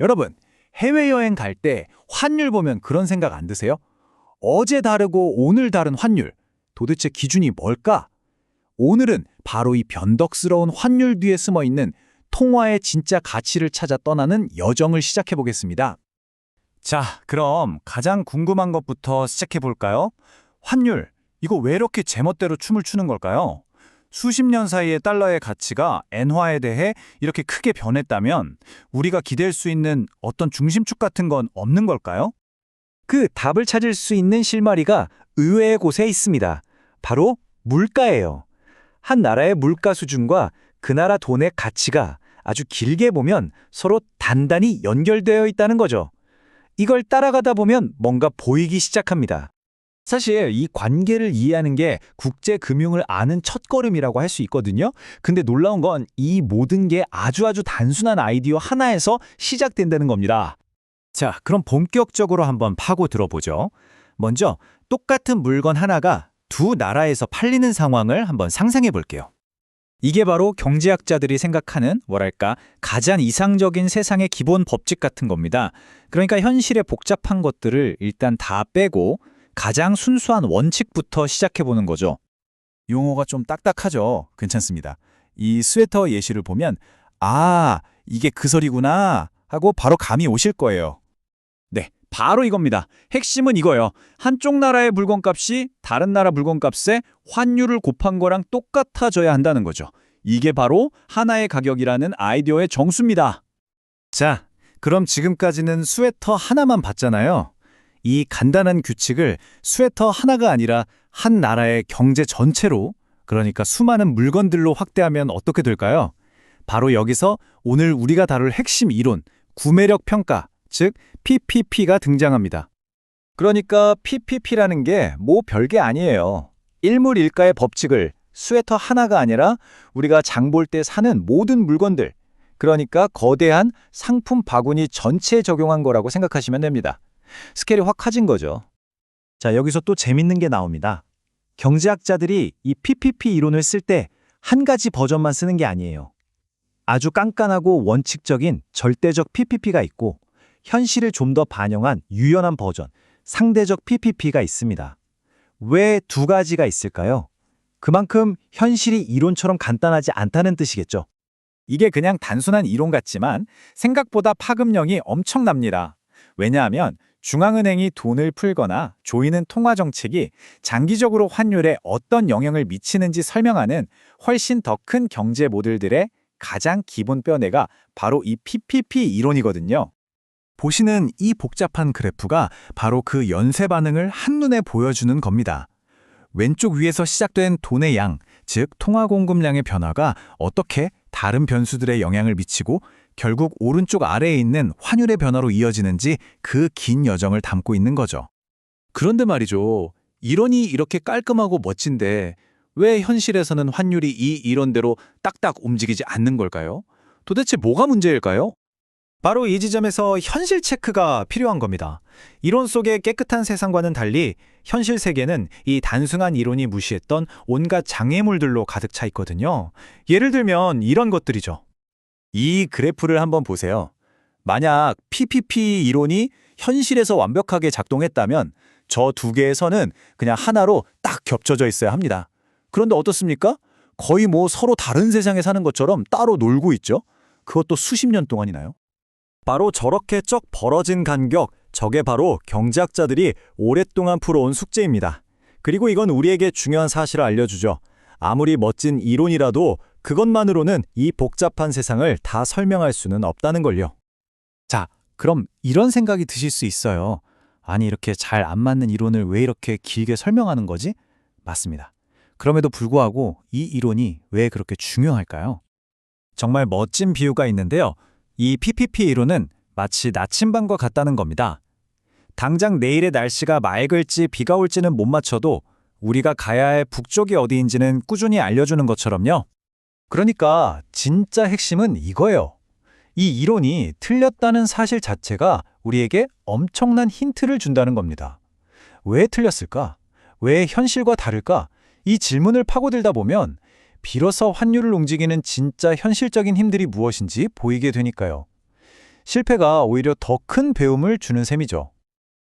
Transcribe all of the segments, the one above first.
여러분, 해외여행 갈 때 환율 보면 그런 생각 안 드세요? 어제 다르고 오늘 다른 환율. 도대체 기준이 뭘까? 오늘은 바로 이 변덕스러운 환율 뒤에 숨어 있는 통화의 진짜 가치를 찾아 떠나는 여정을 시작해 보겠습니다. 자, 그럼 가장 궁금한 것부터 시작해 볼까요? 환율, 이거 왜 이렇게 제멋대로 춤을 추는 걸까요? 수십 년 사이에 달러의 가치가 엔화에 대해 이렇게 크게 변했다면 우리가 기댈 수 있는 어떤 중심축 같은 건 없는 걸까요? 그 답을 찾을 수 있는 실마리가 의외의 곳에 있습니다. 바로 물가예요. 한 나라의 물가 수준과 그 나라 돈의 가치가 아주 길게 보면 서로 단단히 연결되어 있다는 거죠. 이걸 따라가다 보면 뭔가 보이기 시작합니다. 사실 이 관계를 이해하는 게 국제 금융을 아는 첫걸음이라고 할 수 있거든요. 근데 놀라운 건 이 모든 게 아주 단순한 아이디어 하나에서 시작된다는 겁니다. 자, 그럼 본격적으로 한번 파고 들어보죠. 먼저 똑같은 물건 하나가 두 나라에서 팔리는 상황을 한번 상상해 볼게요. 이게 바로 경제학자들이 생각하는 가장 이상적인 세상의 기본 법칙 같은 겁니다. 그러니까 현실의 복잡한 것들을 일단 다 빼고 가장 순수한 원칙부터 시작해보는 거죠. 용어가 좀 딱딱하죠. 괜찮습니다. 이 스웨터 예시를 보면 아, 이게 그 소리구나 하고 바로 감이 오실 거예요. 네, 바로 이겁니다. 핵심은 이거예요. 한쪽 나라의 물건값이 다른 나라 물건값에 환율을 곱한 거랑 똑같아져야 한다는 거죠. 이게 바로 하나의 가격이라는 아이디어의 정수입니다. 자, 그럼 지금까지는 스웨터 하나만 봤잖아요. 이 간단한 규칙을 스웨터 하나가 아니라 한 나라의 경제 전체로, 그러니까 수많은 물건들로 확대하면 어떻게 될까요? 바로 여기서 오늘 우리가 다룰 핵심 이론, 구매력 평가, 즉 PPP가 등장합니다. 그러니까 PPP라는 게 뭐 별게 아니에요. 일물일가의 법칙을 스웨터 하나가 아니라 우리가 장 볼 때 사는 모든 물건들, 그러니까 거대한 상품 바구니 전체에 적용한 거라고 생각하시면 됩니다. 스케일이 확 커진 거죠. 자, 여기서 또 재밌는 게 나옵니다. 경제학자들이 이 PPP 이론을 쓸 때 한 가지 버전만 쓰는 게 아니에요. 아주 깐깐하고 원칙적인 절대적 PPP가 있고 현실을 좀 더 반영한 유연한 버전, 상대적 PPP가 있습니다. 왜 두 가지가 있을까요? 그만큼 현실이 이론처럼 간단하지 않다는 뜻이겠죠. 이게 그냥 단순한 이론 같지만 생각보다 파급력이 엄청납니다. 왜냐하면 중앙은행이 돈을 풀거나 조이는 통화 정책이 장기적으로 환율에 어떤 영향을 미치는지 설명하는 훨씬 더 큰 경제 모델들의 가장 기본 뼈대가 바로 이 PPP 이론이거든요. 보시는 이 복잡한 그래프가 바로 그 연쇄 반응을 한눈에 보여주는 겁니다. 왼쪽 위에서 시작된 돈의 양, 즉 통화 공급량의 변화가 어떻게 다른 변수들의 영향을 미치고 결국 오른쪽 아래에 있는 환율의 변화로 이어지는지 그 긴 여정을 담고 있는 거죠. 그런데 말이죠. 이론이 이렇게 깔끔하고 멋진데 왜 현실에서는 환율이 이 이론대로 딱딱 움직이지 않는 걸까요? 도대체 뭐가 문제일까요? 바로 이 지점에서 현실 체크가 필요한 겁니다. 이론 속의 깨끗한 세상과는 달리 현실 세계는 이 단순한 이론이 무시했던 온갖 장애물들로 가득 차 있거든요. 예를 들면 이런 것들이죠. 이 그래프를 한번 보세요. 만약 PPP 이론이 현실에서 완벽하게 작동했다면 저 두 개의 선은 그냥 하나로 딱 겹쳐져 있어야 합니다. 그런데 어떻습니까? 거의 뭐 서로 다른 세상에 사는 것처럼 따로 놀고 있죠? 그것도 수십 년 동안이나요? 바로 저렇게 쩍 벌어진 간격, 저게 바로 경제학자들이 오랫동안 풀어온 숙제입니다. 그리고 이건 우리에게 중요한 사실을 알려주죠. 아무리 멋진 이론이라도 그것만으로는 이 복잡한 세상을 다 설명할 수는 없다는 걸요. 자, 그럼 이런 생각이 드실 수 있어요. 아니, 이렇게 잘 안 맞는 이론을 왜 이렇게 길게 설명하는 거지? 맞습니다. 그럼에도 불구하고 이 이론이 왜 그렇게 중요할까요? 정말 멋진 비유가 있는데요. 이 PPP 이론은 마치 나침반과 같다는 겁니다. 당장 내일의 날씨가 맑을지 비가 올지는 못 맞춰도 우리가 가야 할 북쪽이 어디인지는 꾸준히 알려주는 것처럼요. 그러니까 진짜 핵심은 이거예요. 이 이론이 틀렸다는 사실 자체가 우리에게 엄청난 힌트를 준다는 겁니다. 왜 틀렸을까? 왜 현실과 다를까? 이 질문을 파고들다 보면 비로소 환율을 움직이는 진짜 현실적인 힘들이 무엇인지 보이게 되니까요. 실패가 오히려 더 큰 배움을 주는 셈이죠.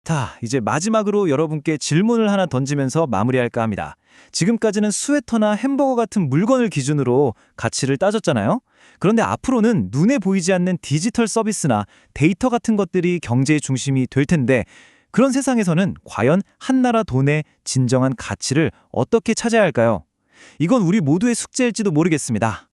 자, 이제 마지막으로 여러분께 질문을 하나 던지면서 마무리할까 합니다. 지금까지는 스웨터나 햄버거 같은 물건을 기준으로 가치를 따졌잖아요. 그런데 앞으로는 눈에 보이지 않는 디지털 서비스나 데이터 같은 것들이 경제의 중심이 될 텐데, 그런 세상에서는 과연 한 나라 돈의 진정한 가치를 어떻게 찾아야 할까요? 이건 우리 모두의 숙제일지도 모르겠습니다.